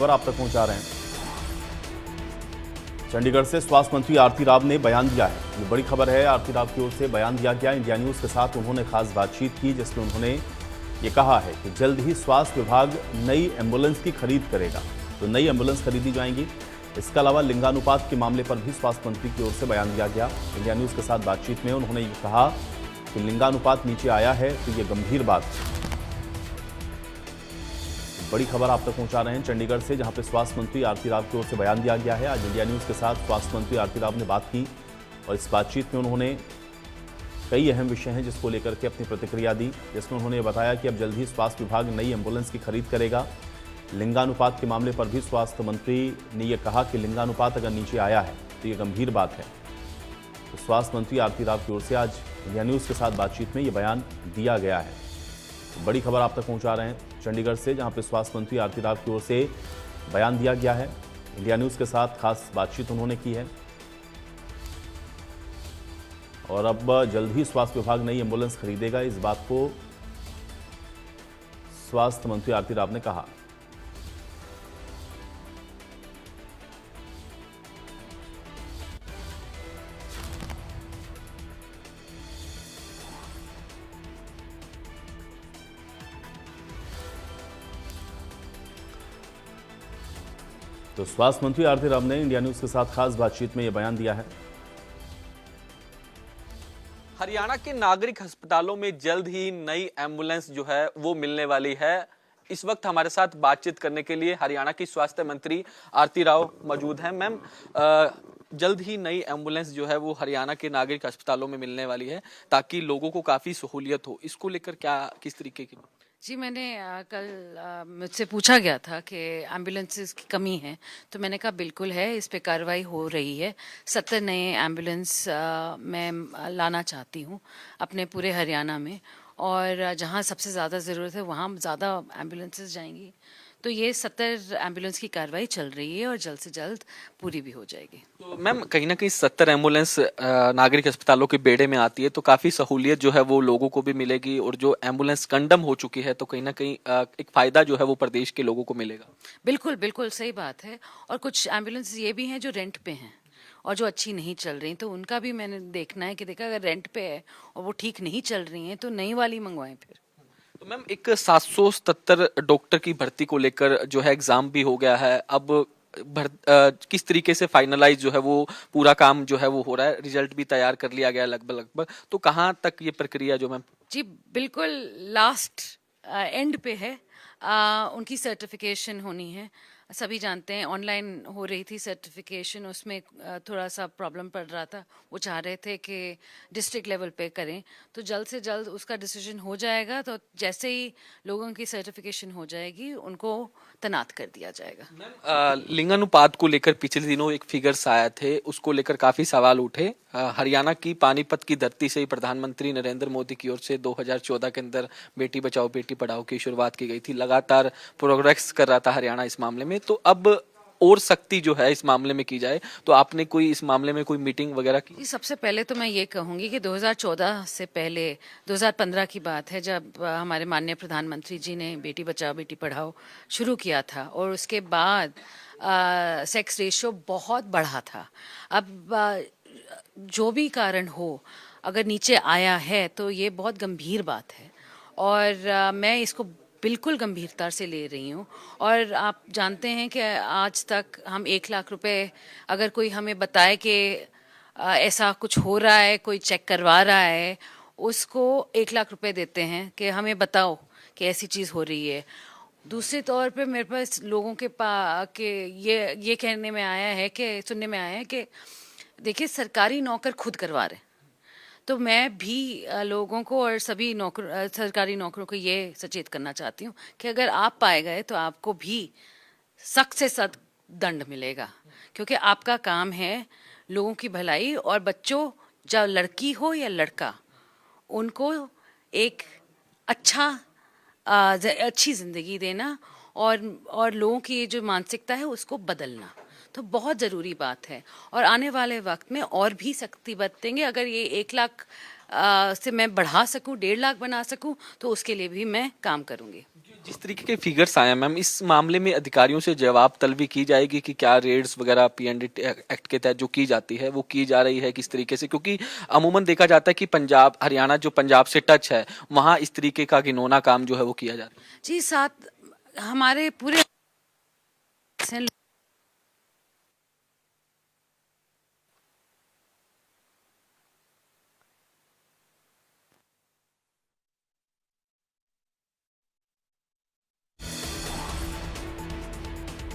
खबर आप तक पहुंचा रहे हैं। चंडीगढ़ से स्वास्थ्य मंत्री आरती राव ने बयान दिया है। ये बड़ी खबर है। आरती राव की ओर से बयान दिया गया। इंडिया न्यूज के साथ उन्होंने खास बातचीत की, जिसमें उन्होंने ये कहा है कि जल्द ही स्वास्थ्य विभाग नई एम्बुलेंस की खरीद करेगा, तो नई एम्बुलेंस खरीदी जाएंगी। इसके अलावा लिंगानुपात के मामले पर भी स्वास्थ्य मंत्री की ओर से बयान दिया गया। इंडिया न्यूज के साथ बातचीत में उन्होंने ये कहा कि लिंगानुपात नीचे आया है तो ये गंभीर बात है। बड़ी खबर आप तक पहुंचा रहे हैं चंडीगढ़ से, जहां पे स्वास्थ्य मंत्री आरती राव की ओर से बयान दिया गया है। आज इंडिया न्यूज के साथ स्वास्थ्य मंत्री आरती राव ने बात की और इस बातचीत में उन्होंने कई अहम विषय हैं जिसको लेकर के अपनी प्रतिक्रिया दी, जिसमें उन्होंने बताया कि अब जल्द ही स्वास्थ्य विभाग नई एम्बुलेंस की खरीद करेगा। लिंगानुपात के मामले पर भी स्वास्थ्य मंत्री ने यह कहा कि लिंगानुपात अगर नीचे आया है तो ये गंभीर बात है। तो स्वास्थ्य मंत्री आरती राव की ओर से आज इंडिया न्यूज के साथ बातचीत में ये बयान दिया गया है। तो बड़ी खबर आप तक पहुंचा रहे हैं चंडीगढ़ से, जहां पे स्वास्थ्य मंत्री आरती राव की ओर से बयान दिया गया है। इंडिया न्यूज के साथ खास बातचीत उन्होंने की है और अब जल्द ही स्वास्थ्य विभाग नई एम्बुलेंस खरीदेगा, इस बात को स्वास्थ्य मंत्री आरती राव ने कहा। तो स्वास्थ्य मंत्री आरती राव ने इंडिया न्यूज के साथ खास बातचीत में यह बयान दिया है। हरियाणा के नागरिक अस्पतालों में जल्द ही नई एम्बुलेंस जो है वो मिलने वाली है। इस वक्त हमारे साथ बातचीत करने के लिए हरियाणा की स्वास्थ्य मंत्री आरती राव मौजूद हैं। मैम, जल्द ही नई एम्बुलेंस जो है वो हरियाणा के नागरिक अस्पतालों में मिलने वाली है ताकि लोगों को काफी सहूलियत हो। इसको लेकर किस तरीके की? जी, मैंने कल मुझसे पूछा गया था कि एम्बुलेंसेस की कमी है, तो मैंने कहा बिल्कुल है, इस पे कार्रवाई हो रही है। 70 नए एम्बुलेंस मैं लाना चाहती हूँ अपने पूरे हरियाणा में, और जहाँ सबसे ज़्यादा ज़रूरत है वहाँ ज़्यादा एम्बुलेंसेस जाएंगी। तो ये 70 एम्बुलेंस की कार्रवाई चल रही है और जल्द से जल्द पूरी भी हो जाएगी। तो मैम, कहीं ना कहीं 70 एम्बुलेंस नागरिक अस्पतालों के बेड़े में आती है तो काफी सहूलियत जो है वो लोगों को भी मिलेगी, और जो एम्बुलेंस कंडम हो चुकी है तो कहीं ना कहीं एक फायदा जो है वो प्रदेश के लोगों को मिलेगा। बिल्कुल बिल्कुल सही बात है। और कुछ एम्बुलेंस ये भी हैं जो रेंट पे हैं और जो अच्छी नहीं चल रही, तो उनका भी मैंने देखना है कि देखा अगर रेंट पे है और वो ठीक नहीं चल रही हैं तो नई वाली मंगवाएं फिर। तो मैम, एक 777 डॉक्टर की भर्ती को लेकर जो है एग्जाम भी हो गया है। अब किस तरीके से फाइनलाइज जो है वो पूरा काम जो है वो हो रहा है? रिजल्ट भी तैयार कर लिया गया लगभग, तो कहाँ तक ये प्रक्रिया जो मैम? जी बिल्कुल, लास्ट एंड पे है। उनकी सर्टिफिकेशन होनी है। सभी जानते हैं ऑनलाइन हो रही थी सर्टिफिकेशन, उसमें थोड़ा सा प्रॉब्लम पड़ रहा था। वो चाह रहे थे कि डिस्ट्रिक्ट लेवल पे करें, तो जल्द से जल्द उसका डिसीजन हो जाएगा। तो जैसे ही लोगों की सर्टिफिकेशन हो जाएगी उनको तैनात कर दिया जाएगा। लिंगानुपात को लेकर पिछले दिनों एक फिगर्स आए थे, उसको लेकर काफी सवाल उठे। हरियाणा की पानीपत की धरती से ही प्रधानमंत्री नरेंद्र मोदी की ओर से 2014 के अंदर बेटी बचाओ बेटी पढ़ाओ की शुरुआत की गई थी। लगातार प्रोग्रेस कर रहा था हरियाणा इस मामले में, तो अब और सख्ती जो है इस मामले में की जाए, तो आपने कोई इस मामले में कोई मीटिंग वगैरह की? सबसे पहले तो मैं ये कहूँगी कि 2014 से पहले 2015 की बात है, जब हमारे माननीय प्रधानमंत्री जी ने बेटी बचाओ बेटी पढ़ाओ शुरू किया था, और उसके बाद सेक्स रेशियो बहुत बढ़ा था। अब जो भी कारण हो, अगर नीचे आया है तो ये बहुत गंभीर बात है, और मैं इसको बिल्कुल गंभीरता से ले रही हूँ। और आप जानते हैं कि आज तक हम 1 लाख रुपए, अगर कोई हमें बताए कि ऐसा कुछ हो रहा है, कोई चेक करवा रहा है, उसको 1 लाख रुपए देते हैं कि हमें बताओ कि ऐसी चीज़ हो रही है। दूसरे तौर पे मेरे पास लोगों के ये कहने में आया है कि सुनने में आया है कि देखिए सरकारी नौकर खुद करवा रहे, तो मैं भी लोगों को और सभी सरकारी नौकरों को ये सचेत करना चाहती हूँ कि अगर आप पाए गए तो आपको भी सख्त से सख्त दंड मिलेगा, क्योंकि आपका काम है लोगों की भलाई, और बच्चों, चाहे लड़की हो या लड़का, उनको एक अच्छी ज़िंदगी देना और लोगों की ये जो मानसिकता है उसको बदलना तो बहुत ज़रूरी बात है। और आने वाले वक्त में और भी सख्ती बरतेंगे। अगर ये 1 लाख से मैं बढ़ा सकूं, 1.5 लाख बना सकूं, तो उसके लिए भी मैं काम करूंगी। जिस तरीके के फिगर्स आए हैं मैम, इस मामले में अधिकारियों से जवाब तलबी की जाएगी कि क्या रेड्स वगैरह पीएनडी एक्ट के तहत जो की जाती है वो की जा रही है किस तरीके से, क्योंकि अमूमन देखा जाता है कि पंजाब हरियाणा जो पंजाब से टच है वहाँ इस तरीके का घिनौना काम जो है वो किया जा रहा है। जी, साथ हमारे पूरे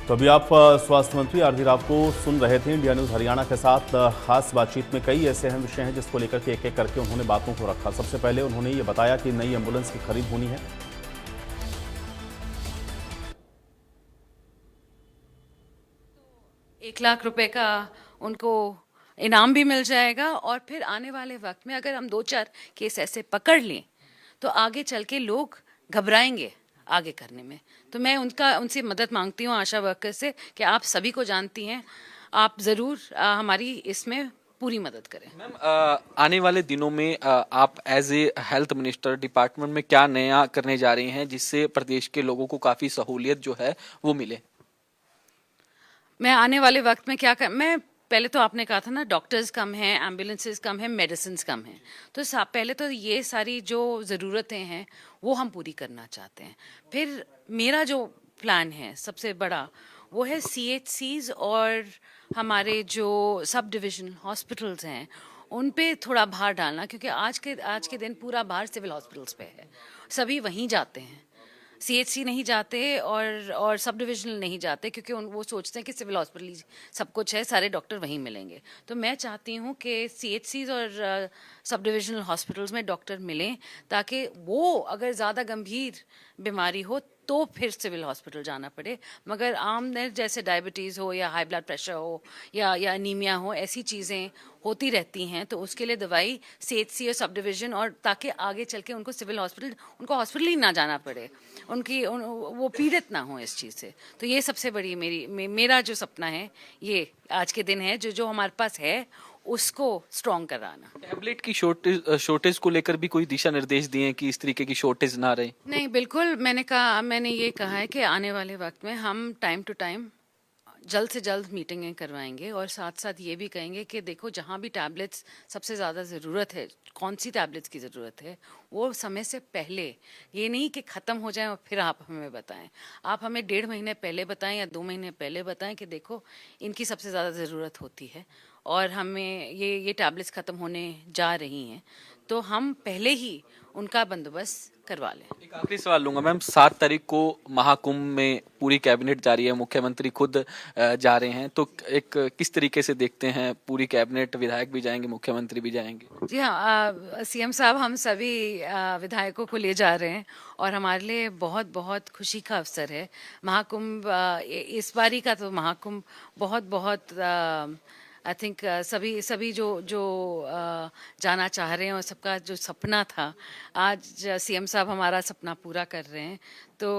तो अभी आप स्वास्थ्य मंत्री आरती राव को सुन रहे थे इंडिया न्यूज हरियाणा के साथ। खास बातचीत में कई ऐसे अहम विषय हैं जिसको लेकर के एक एक करके उन्होंने बातों को रखा। सबसे पहले उन्होंने ये बताया कि नई एम्बुलेंस की खरीद होनी है। 1 लाख रुपए का उनको इनाम भी मिल जाएगा, और फिर आने वाले वक्त में अगर हम 2-4 केस ऐसे पकड़ लें तो आगे चल के लोग घबराएंगे आगे करने में। तो मैं उनसे मदद मांगती हूँ आशा वर्कर से कि आप सभी को जानती हैं, आप ज़रूर हमारी इसमें पूरी मदद करें। मैम, आने वाले दिनों में आप as a health minister department में क्या नया करने जा रही हैं जिससे प्रदेश के लोगों को काफ़ी सहूलियत जो है वो मिले? मैं आने वाले वक्त में मैं पहले तो आपने कहा था ना, डॉक्टर्स कम हैं, एम्बुलेंसेस कम हैं, मेडिसिन कम हैं, तो पहले तो ये सारी जो ज़रूरतें हैं वो हम पूरी करना चाहते हैं। फिर मेरा जो प्लान है सबसे बड़ा वो है CHCs और हमारे जो सब डिविजनल हॉस्पिटल्स हैं उन पे थोड़ा भार डालना, क्योंकि आज के दिन पूरा भार सिविल हॉस्पिटल्स पे है। सभी वहीं जाते हैं, CHC नहीं जाते और सब डिविजनल नहीं जाते, क्योंकि वो सोचते हैं कि सिविल हॉस्पिटल ही सब कुछ है, सारे डॉक्टर वहीं मिलेंगे। तो मैं चाहती हूँ कि CHCs और सब डिविजनल हॉस्पिटल्स में डॉक्टर मिलें, ताकि वो अगर ज़्यादा गंभीर बीमारी हो तो फिर सिविल हॉस्पिटल जाना पड़े। मगर आम जैसे डायबिटीज़ हो या हाई ब्लड प्रेशर हो या अनीमिया हो, ऐसी चीज़ें होती रहती हैं, तो उसके लिए दवाई CHC और सब डिवीज़न, और ताकि आगे चल के उनको सिविल हॉस्पिटल, उनको हॉस्पिटल ही ना जाना पड़े, वो पीड़ित ना हो इस चीज़ से। तो ये सबसे बड़ी मेरा जो सपना है, ये आज के दिन है जो हमारे पास है उसको स्ट्रॉन्ग कराना। टैबलेट की शॉर्टेज को लेकर भी कोई दिशा निर्देश दिए हैं कि इस तरीके की शॉर्टेज ना रहे? नहीं, बिल्कुल, मैंने ये कहा है कि आने वाले वक्त में हम टाइम टू टाइम जल्द से जल्द मीटिंगें करवाएंगे, और साथ साथ ये भी कहेंगे कि देखो, जहाँ भी टैबलेट्स सबसे ज़्यादा ज़रूरत है, कौन सी टैबलेट्स की ज़रूरत है, वो समय से पहले, ये नहीं कि ख़त्म हो जाए और फिर आप हमें बताएं। आप हमें 1.5 महीने पहले बताएं या 2 महीने पहले बताएं कि देखो इनकी सबसे ज़्यादा ज़रूरत होती है और हमें ये टैबलेट्स ख़त्म होने जा रही हैं, तो हम पहले ही उनका बंदोबस्त करवा लें। एक आखिरी सवाल लूंगा मैम, 7 तारीख को महाकुंभ में पूरी कैबिनेट जा रही है, मुख्यमंत्री खुद जा रहे हैं, तो एक किस तरीके से देखते हैं? पूरी कैबिनेट, विधायक भी जाएंगे, मुख्यमंत्री भी जाएंगे? जी हाँ, CM साहब हम सभी विधायकों को ले जा रहे हैं, और हमारे लिए बहुत बहुत खुशी का अवसर है। महाकुंभ, इस बारी का तो महाकुंभ बहुत बहुत आई थिंक सभी जो जाना चाह रहे हैं, और सबका जो सपना था, आज CM साहब हमारा सपना पूरा कर रहे हैं। तो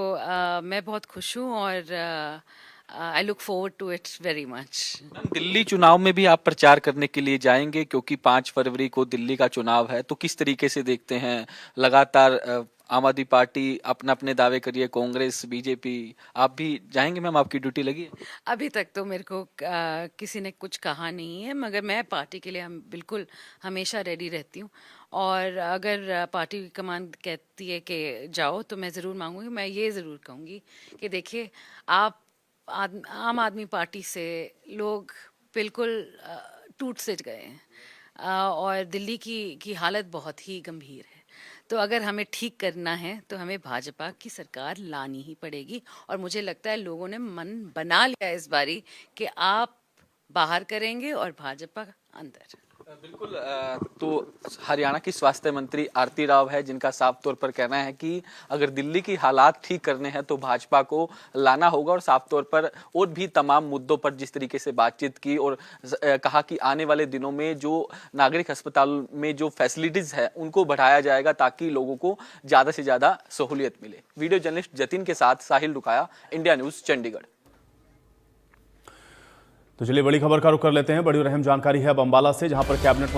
मैं बहुत खुश हूँ, और I look forward to it very much. Delhi चुनाव में भी आप प्रचार करने के लिए जाएंगे, क्योंकि 5 फरवरी को दिल्ली का चुनाव है, तो किस तरीके से देखते हैं? लगातार आम आदमी पार्टी अपने दावे करिए, कांग्रेस, बीजेपी, आप भी जाएंगे मैम? आपकी ड्यूटी लगी है? अभी तक तो मेरे को किसी ने कुछ कहा नहीं है, मगर मैं पार्टी के लिए हम बिल्कुल हमेशा रेडी रहती हूँ, और अगर पार्टी की कमान कहती है कि जाओ, तो मैं ज़रूर मांगूंगी। मैं ये ज़रूर कहूँगी कि देखिए, आप आम आदमी पार्टी से लोग बिल्कुल टूट से गए हैं, और दिल्ली की हालत बहुत ही गंभीर है। तो अगर हमें ठीक करना है तो हमें भाजपा की सरकार लानी ही पड़ेगी, और मुझे लगता है लोगों ने मन बना लिया इस बारी कि आप बाहर करेंगे और भाजपा अंदर। बिल्कुल। तो हरियाणा की स्वास्थ्य मंत्री आरती राव है, जिनका साफ तौर पर कहना है कि अगर दिल्ली की हालात ठीक करने हैं तो भाजपा को लाना होगा, और साफ तौर पर और भी तमाम मुद्दों पर जिस तरीके से बातचीत की, और कहा कि आने वाले दिनों में जो नागरिक अस्पताल में जो फैसिलिटीज है उनको बढ़ाया जाएगा, ताकि लोगों को ज्यादा से ज्यादा सहूलियत मिले। वीडियो जर्नलिस्ट जतिन के साथ साहिल रुकाया, इंडिया न्यूज, चंडीगढ़। तो चलिए बड़ी खबर का रुख कर लेते हैं। बड़ी और अहम जानकारी है अब अंबाला से, जहां पर कैबिनेट